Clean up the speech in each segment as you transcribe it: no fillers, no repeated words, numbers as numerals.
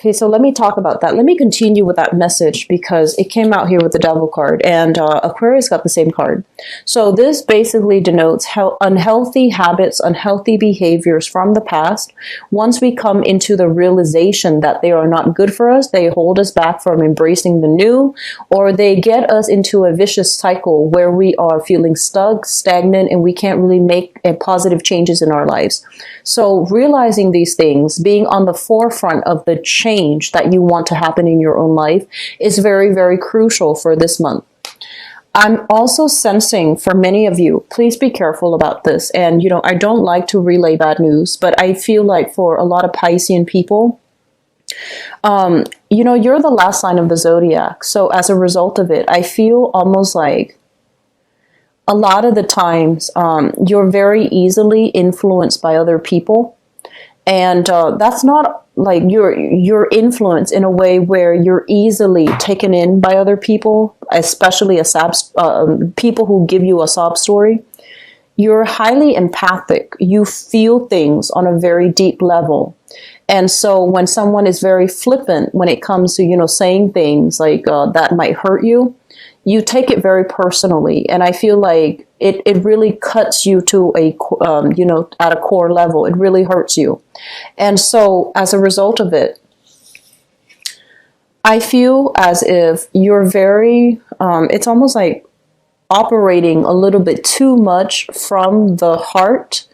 Okay, so let me talk about that. Let me continue with that message because it came out here with the devil card, and Aquarius got the same card. So this basically denotes how unhealthy habits, unhealthy behaviors from the past. Once we come into the realization that they are not good for us, they hold us back from embracing the new, or they get us into a vicious cycle where we are feeling stuck, stagnant, and we can't really make positive changes in our lives. So realizing these things, being on the forefront of the change that you want to happen in your own life is very, very crucial for this month. I'm also sensing for many of you, please be careful about this. And, you know, I don't like to relay bad news, but I feel like for a lot of Piscean people, you know, you're the last sign of the zodiac. So as a result of it, I feel almost like a lot of the times you're very easily influenced by other people. And that's not like your influence in a way where you're easily taken in by other people, especially people who give you a sob story. You're highly empathic. You feel things on a very deep level. And so when someone is very flippant when it comes to, you know, saying things like that might hurt you, you take it very personally. And I feel like it really cuts you to a, you know, at a core level. It really hurts you. And so as a result of it, I feel as if you're very, it's almost like operating a little bit too much from the heart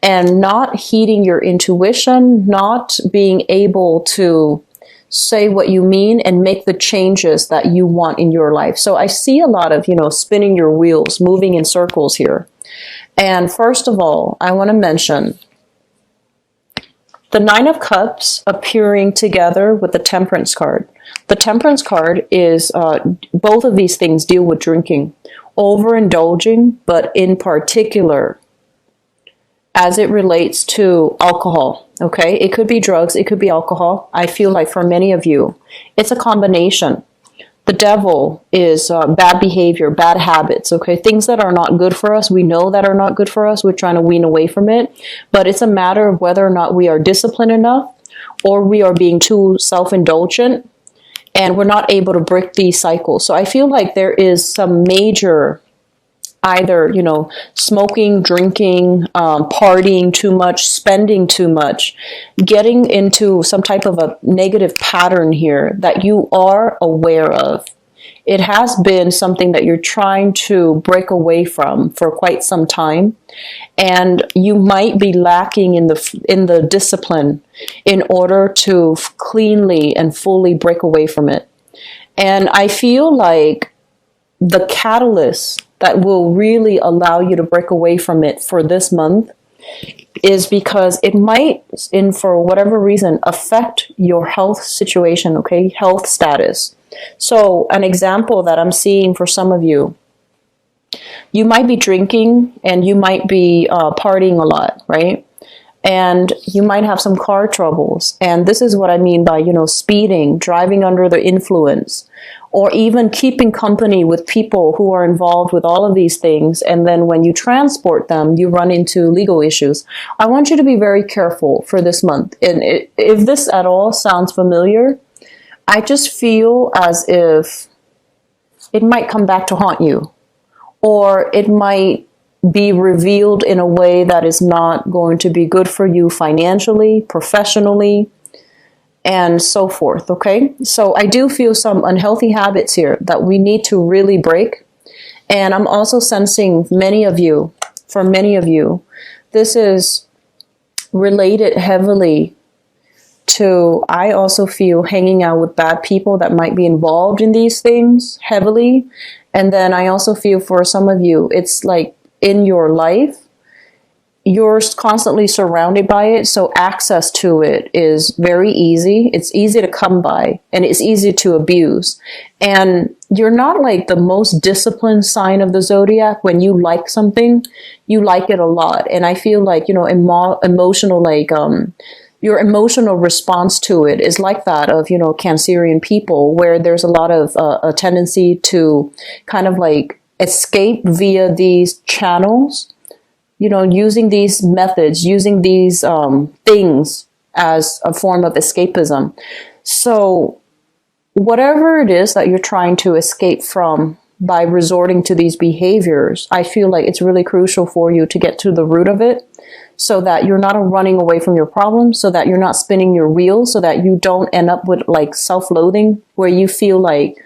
and not heeding your intuition, not being able to say what you mean and make the changes that you want in your life. So I see a lot of, you know, spinning your wheels, moving in circles here. And first of all, I want to mention the Nine of Cups appearing together with the Temperance card. The Temperance card is, both of these things deal with drinking, overindulging, but in particular, as it relates to alcohol, okay? It could be drugs, it could be alcohol. I feel like for many of you, it's a combination. The devil is bad behavior, bad habits, okay? Things that are not good for us, we know that are not good for us, we're trying to wean away from it, but it's a matter of whether or not we are disciplined enough or we are being too self-indulgent and we're not able to break these cycles. So I feel like there is some major either, you know, smoking, drinking, partying too much, spending too much, getting into some type of a negative pattern here that you are aware of. It has been something that you're trying to break away from for quite some time, and you might be lacking in the discipline in order to cleanly and fully break away from it. And I feel like the catalyst that will really allow you to break away from it for this month is because it might, for whatever reason, affect your health situation, okay? Health status. So an example that I'm seeing for some of you, you might be drinking and you might be partying a lot, right? And you might have some car troubles. And this is what I mean by, you know, speeding, driving under the influence, or even keeping company with people who are involved with all of these things. And then when you transport them, you run into legal issues. I want you to be very careful for this month. And if this at all sounds familiar, I just feel as if it might come back to haunt you, or it might be revealed in a way that is not going to be good for you financially, professionally, and so forth, okay? So I do feel some unhealthy habits here that we need to really break. And I'm also sensing for many of you, this is related heavily to, I also feel, hanging out with bad people that might be involved in these things heavily. And then I also feel for some of you, it's like in your life, you're constantly surrounded by it, so access to it is very easy. It's easy to come by, and it's easy to abuse. And you're not like the most disciplined sign of the zodiac. When you like something, you like it a lot. And I feel like, you know, emotional, like, your emotional response to it is like that of, you know, Cancerian people, where there's a lot of a tendency to kind of like escape via these channels, you know, using these methods, using these things as a form of escapism. So whatever it is that you're trying to escape from by resorting to these behaviors, I feel like it's really crucial for you to get to the root of it, so that you're not running away from your problems, so that you're not spinning your wheels, so that you don't end up with like self-loathing, where you feel like,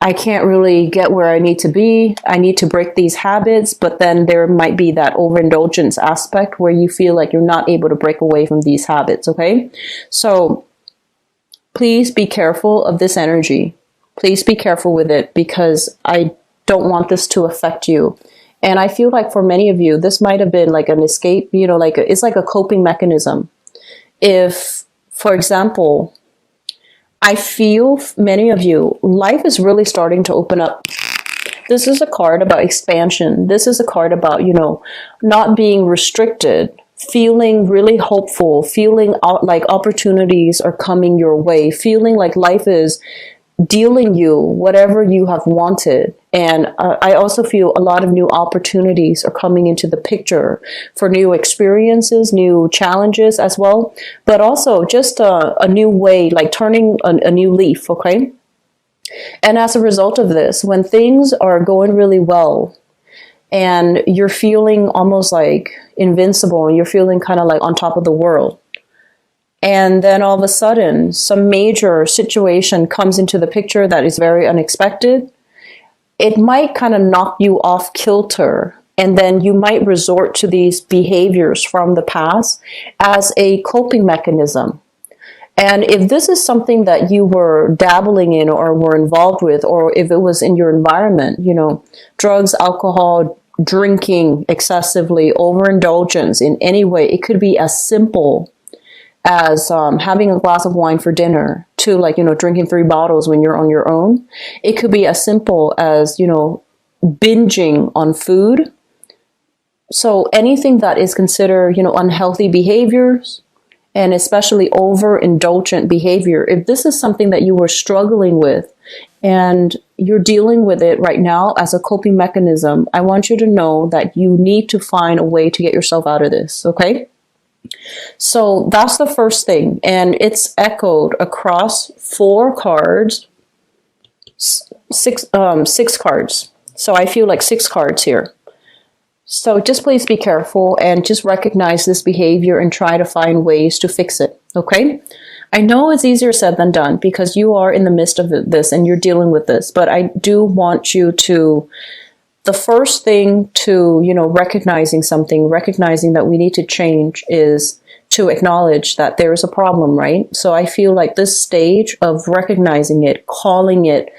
I can't really get where I need to be. I need to break these habits. But then there might be that overindulgence aspect where you feel like you're not able to break away from these habits. Okay. So please be careful of this energy. Please be careful with it, because I don't want this to affect you. And I feel like for many of you, this might have been like an escape, you know, like it's like a coping mechanism. If, for example, I feel many of you, life is really starting to open up. This is a card about expansion. This is a card about, you know, not being restricted, feeling really hopeful, feeling like opportunities are coming your way, feeling like life is dealing you whatever you have wanted. And I also feel a lot of new opportunities are coming into the picture for new experiences, new challenges as well, but also just a new way, like turning a new leaf, okay? And as a result of this, when things are going really well and you're feeling almost like invincible, and you're feeling kind of like on top of the world, and then all of a sudden, some major situation comes into the picture that is very unexpected, it might kind of knock you off kilter. And then you might resort to these behaviors from the past as a coping mechanism. And if this is something that you were dabbling in or were involved with, or if it was in your environment, you know, drugs, alcohol, drinking excessively, overindulgence in any way, it could be as simple as having a glass of wine for dinner to, like, you know, drinking 3 bottles when you're on your own. It could be as simple as, you know, binging on food. So anything that is considered, you know, unhealthy behaviors, and especially overindulgent behavior, if this is something that you were struggling with and you're dealing with it right now as a coping mechanism, I want you to know that you need to find a way to get yourself out of this, okay? So that's the first thing, and it's echoed across 4 cards, 6 cards. So I feel like 6 cards here. So just please be careful and just recognize this behavior and try to find ways to fix it, okay? I know it's easier said than done because you are in the midst of this and you're dealing with this, but I do want you to, the first thing to, you know, recognizing that we need to change is to acknowledge that there is a problem, right? So I feel like this stage of recognizing it, calling it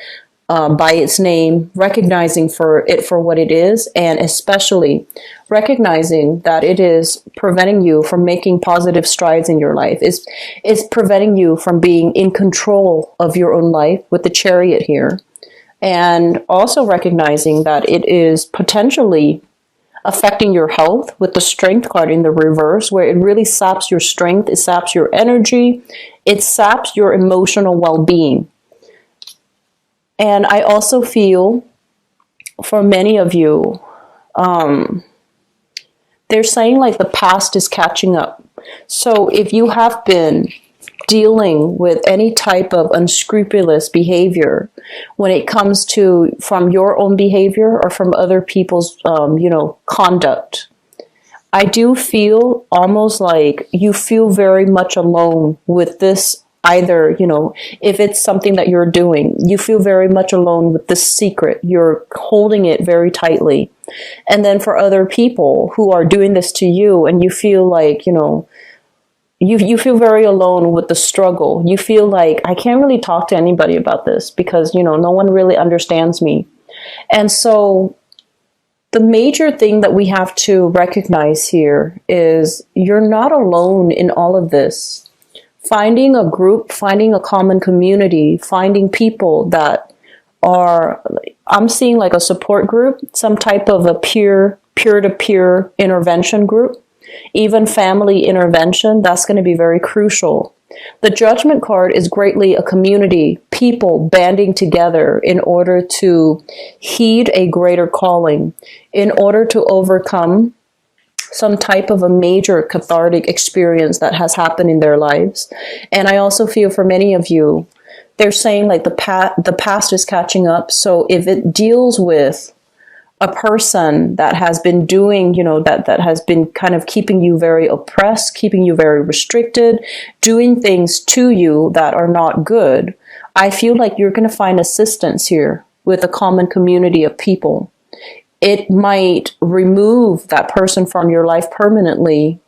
by its name, recognizing for it for what it is, and especially recognizing that it is preventing you from making positive strides in your life. It's preventing you from being in control of your own life with the Chariot here. And also recognizing that it is potentially affecting your health with the Strength card in the reverse, where it really saps your strength, it saps your energy, it saps your emotional well-being. And I also feel for many of you, they're saying like the past is catching up. So if you have been dealing with any type of unscrupulous behavior when it comes to from your own behavior or from other people's, conduct, I do feel almost like you feel very much alone with this. Either, if it's something that you're doing, you feel very much alone with this secret. You're holding it very tightly. And then for other people who are doing this to you and you feel like, you feel very alone with the struggle. You feel like, I can't really talk to anybody about this because, no one really understands me. And so the major thing that we have to recognize here is you're not alone in all of this. Finding a group, finding a common community, finding people that are, I'm seeing like a support group, some type of a peer-to-peer intervention group, even family intervention, that's going to be very crucial. The Judgment card is greatly a community, people banding together in order to heed a greater calling, in order to overcome some type of a major cathartic experience that has happened in their lives. And I also feel for many of you, they're saying like the past is catching up. So if it deals with a person that has been doing, that has been kind of keeping you very oppressed, keeping you very restricted, doing things to you that are not good, I feel like you're going to find assistance here with a common community of people. It might remove that person from your life permanently.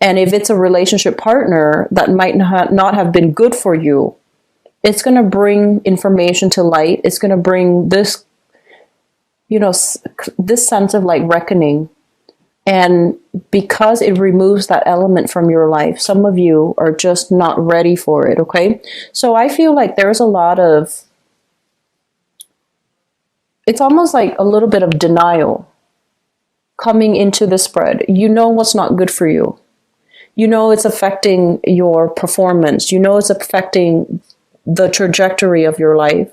And if it's a relationship partner that might not have been good for you, it's going to bring information to light. It's going to bring this, this sense of like reckoning. And because it removes that element from your life, some of you are just not ready for it, okay? So I feel like there's a lot of, it's almost like a little bit of denial coming into the spread. You know what's not good for you. You know it's affecting your performance. You know it's affecting the trajectory of your life.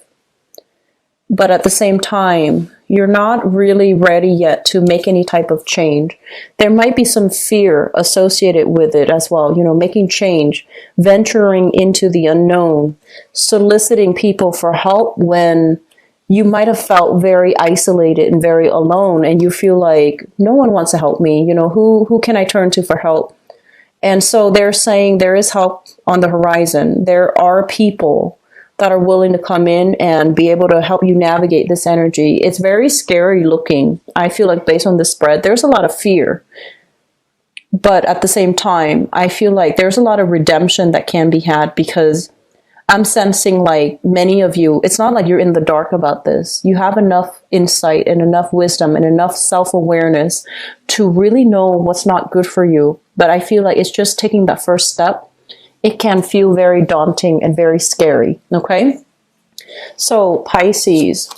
But at the same time, you're not really ready yet to make any type of change. There might be some fear associated with it as well. Making change, venturing into the unknown, soliciting people for help when you might have felt very isolated and very alone, and you feel like no one wants to help me. Who can I turn to for help? And so they're saying there is help on the horizon. There are people that are willing to come in and be able to help you navigate this energy. It's very scary looking. I feel like based on the spread, there's a lot of fear. But at the same time, I feel like there's a lot of redemption that can be had, because I'm sensing like many of you, it's not like you're in the dark about this. You have enough insight and enough wisdom and enough self-awareness to really know what's not good for you. But I feel like it's just taking that first step. It can feel very daunting and very scary, okay? So Pisces,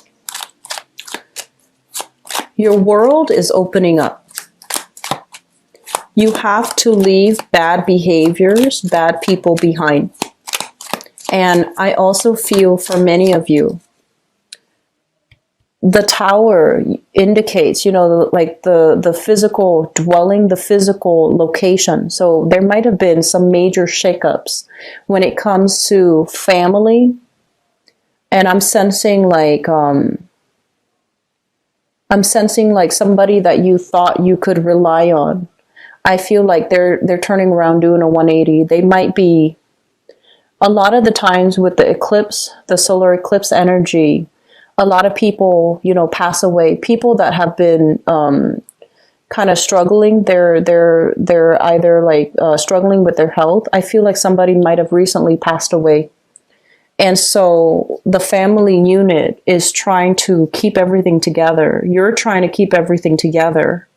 your world is opening up. You have to leave bad behaviors, bad people behind. And I also feel for many of you, the tower indicates, like the physical dwelling, the physical location. So there might have been some major shakeups when it comes to family. And I'm sensing like somebody that you thought you could rely on. I feel like they're turning around, doing a 180. They might be, a lot of the times with the eclipse, the solar eclipse energy, a lot of people, pass away. People that have been kind of struggling, they're either like struggling with their health. I feel like somebody might have recently passed away. And so the family unit is trying to keep everything together. You're trying to keep everything together.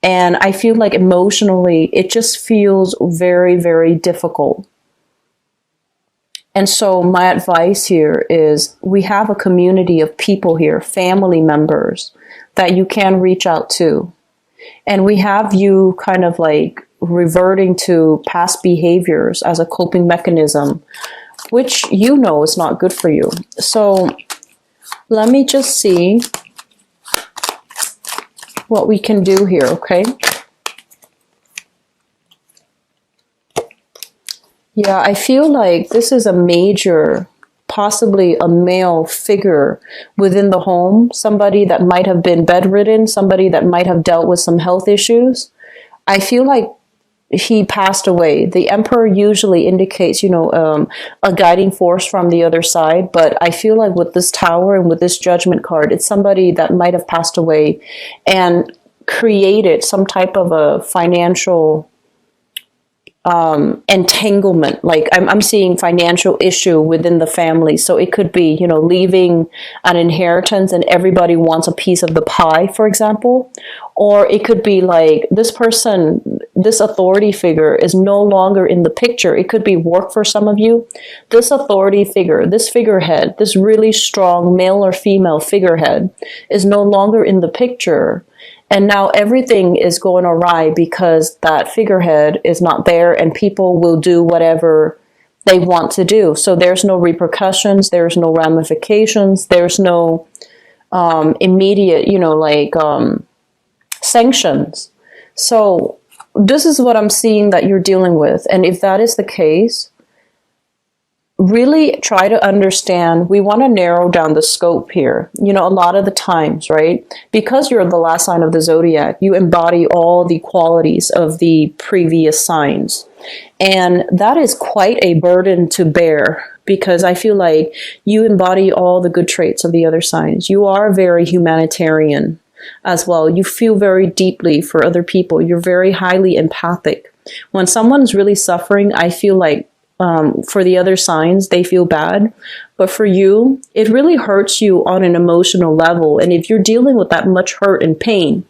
And I feel like emotionally, it just feels very, very difficult. And so my advice here is we have a community of people here, family members that you can reach out to. And we have you kind of like reverting to past behaviors as a coping mechanism, which is not good for you. So let me just see what we can do here, okay? Yeah, I feel like this is a major, possibly a male figure within the home, somebody that might have been bedridden, somebody that might have dealt with some health issues. I feel like he passed away. The Emperor usually indicates, a guiding force from the other side, but I feel like with this Tower and with this Judgment card, it's somebody that might have passed away and created some type of a financial entanglement. Like I'm seeing financial issue within the family. So it could be, leaving an inheritance and everybody wants a piece of the pie, for example. Or it could be like this person, this authority figure is no longer in the picture. It could be work for some of you. This authority figure, this figurehead, this really strong male or female figurehead is no longer in the picture. And now everything is going awry because that figurehead is not there and people will do whatever they want to do. So there's no repercussions, there's no ramifications, there's no immediate, sanctions. So this is what I'm seeing that you're dealing with. And if that is the case, really try to understand. We want to narrow down the scope here. You know, a lot of the times, right? Because you're the last sign of the zodiac, you embody all the qualities of the previous signs. And that is quite a burden to bear, because I feel like you embody all the good traits of the other signs. You are very humanitarian as well. You feel very deeply for other people. You're very highly empathic. When someone's really suffering, I feel like for the other signs, they feel bad. But for you, it really hurts you on an emotional level. And if you're dealing with that much hurt and pain,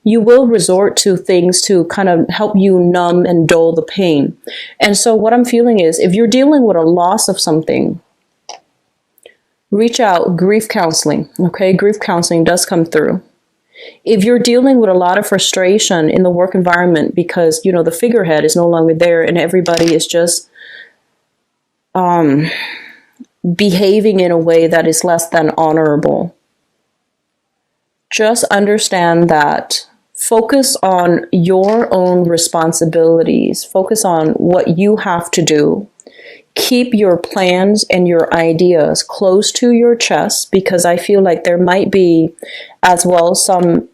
you will resort to things to kind of help you numb and dull the pain. And so what I'm feeling is, if you're dealing with a loss of something, reach out, grief counseling. Okay, grief counseling does come through. If you're dealing with a lot of frustration in the work environment because, you know, the figurehead is no longer there and everybody is just behaving in a way that is less than honorable, just understand that. Focus on your own responsibilities. Focus on what you have to do. Keep your plans and your ideas close to your chest, because I feel like there might be as well some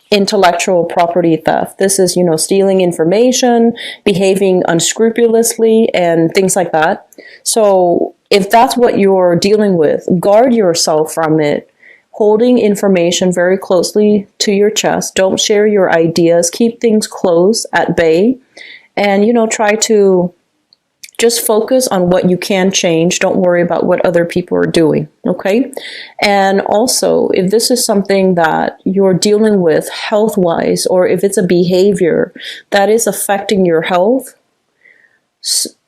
intellectual property theft. This is, you know, stealing information, behaving unscrupulously, and things like that. So if that's what you're dealing with, guard yourself from it. Holding information very closely to your chest. Don't share your ideas. Keep things close at bay. And, you know, try to just focus on what you can change. Don't worry about what other people are doing, okay? And also, if this is something that you're dealing with health-wise, or if it's a behavior that is affecting your health,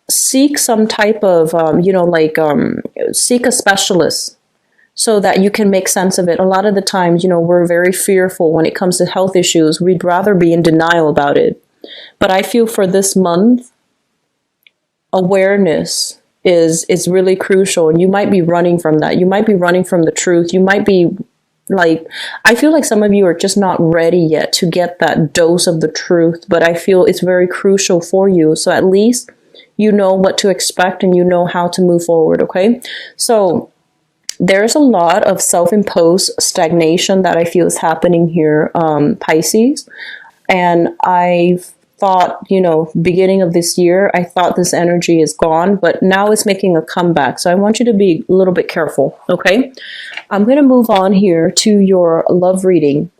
seek some type of, seek a specialist so that you can make sense of it. A lot of the times, you know, we're very fearful when it comes to health issues. We'd rather be in denial about it. But I feel for this month, awareness is really crucial, and you might be running from that. You might be running from the truth. You might be like, I feel like some of you are just not ready yet to get that dose of the truth, but I feel it's very crucial for you. So at least you know what to expect and you know how to move forward, okay? So there's a lot of self-imposed stagnation that I feel is happening here, Pisces. And I've thought, you know, beginning of this year, I thought this energy is gone, but now it's making a comeback. So I want you to be a little bit careful, okay? I'm going to move on here to your love reading.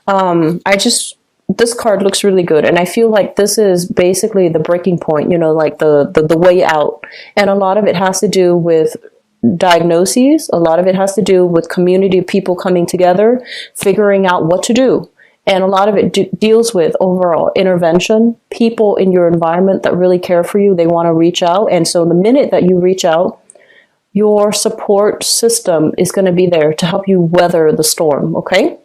This card looks really good, and I feel like this is basically the breaking point, you know, like the way out. And a lot of it has to do with diagnoses. A lot of it has to do with community of people coming together, figuring out what to do. And a lot of it deals with overall intervention. People in your environment that really care for you, they want to reach out. And so the minute that you reach out, your support system is going to be there to help you weather the storm, okay?